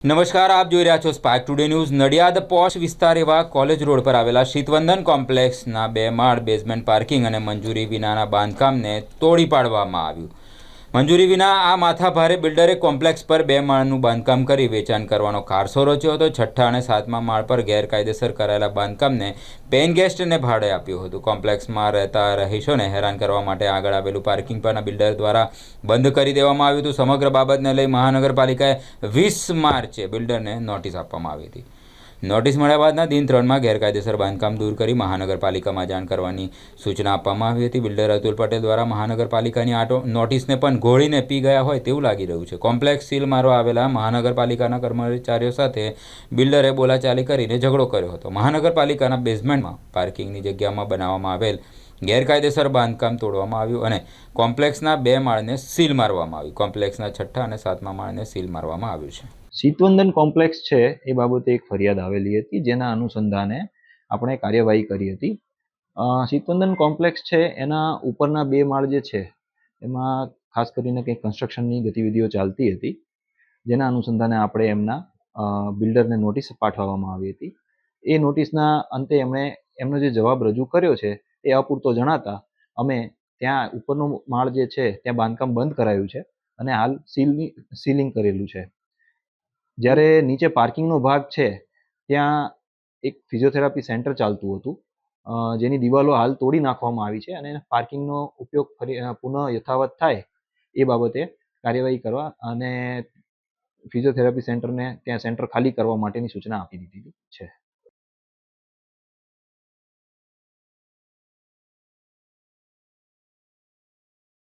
નમસ્કાર, આપ જોઈ રહ્યા છો Spark Today News. Nadiad posh વિસ્તાર એવા કોલેજ રોડ પર આવેલા શીતવંદન કોમ્પ્લેક્સના 2 માળ બેઝમેન્ટ પાર્કિંગ અને મંજૂરી વિનાના બાંધકામને તોડી પાડવામાં આવ્યું. મંજૂરી વિના આ માથાભારે બિલ્ડરે કોમ્પ્લેક્સ પર 2 માળનું બાંધકામ કરી વેચાણ કરવાનો કારસો રચ્યો હતો. 6ઠ્ઠા અને 7મા માળ પર ગેરકાયદેસર કરાયેલા બાંધકામને પેઇન ગેસ્ટને ભાડે આપ્યું હતું. કોમ્પ્લેક્સમાં રહેતા રહીશોને હેરાન કરવા માટે આગળ આવેલું પાર્કિંગ પરના બિલ્ડર દ્વારા બંધ કરી દેવામાં આવ્યું હતું. સમગ્ર બાબતને લઈ મહાનગરપાલિકાએ 20 માર્ચે બિલ્ડરને નોટિસ આપવામાં આવી હતી. નોટિસ મળ્યા બાદના દિન 3માં ગેરકાયદેસર બાંધકામ દૂર કરી મહાનગરપાલિકામાં જાણ કરવાની સૂચના આપવામાં આવી હતી. બિલ્ડર અતુલ પટેલ દ્વારા મહાનગરપાલિકાની આ નોટિસને પણ ઘોળીને પી ગયા હોય તેવું લાગી રહ્યું છે. કોમ્પ્લેક્સ સીલ મારવા આવેલા મહાનગરપાલિકાના કર્મચારીઓ સાથે બિલ્ડરે બોલાચાલી કરીને ઝઘડો કર્યો હતો. મહાનગરપાલિકાના બેઝમેન્ટમાં પાર્કિંગની જગ્યામાં બનાવવામાં આવેલ ગેરકાયદેસર બાંધકામ તોડવામાં આવ્યું અને કોમ્પ્લેક્સના 2 માળને સીલ મારવામાં આવી. કોમ્પ્લેક્સના 6ઠ્ઠા અને 7મા માળને સીલ મારવામાં આવ્યું છે. શીતવંદન કોમ્પ્લેક્સ છે એ બાબતે એક ફરિયાદ આવેલી હતી, જેના અનુસંધાને આપણે કાર્યવાહી કરી હતી. શીતવંદન કોમ્પ્લેક્સ છે એના ઉપરના 2 માળ જે છે એમાં ખાસ કરીને કંઈક કન્સ્ટ્રક્શનની ગતિવિધિઓ ચાલતી હતી, જેના અનુસંધાને આપણે એમના બિલ્ડરને નોટિસ પાઠવવામાં આવી હતી. એ નોટિસના અંતે એમનો જે જવાબ રજૂ કર્યો છે એ અપૂરતો જણાતા અમે ત્યાં ઉપરનો માળ જે છે ત્યાં બાંધકામ બંધ કરાયું છે અને હાલ સીલિંગ કરેલું છે. જ્યારે નીચે પાર્કિંગનો ભાગ છે ત્યાં એક ફિઝિયોથેરાપી સેન્ટર ચાલતું હતું, જેની દિવાલો હાલ તોડી નાખવામાં આવી છે અને પાર્કિંગનો ઉપયોગ પુનઃ યથાવત થાય એ બાબતે કાર્યવાહી કરવા અને ફિઝિયોથેરાપી સેન્ટરને ત્યાં સેન્ટર ખાલી કરવા માટેની સૂચના આપી દીધી છે.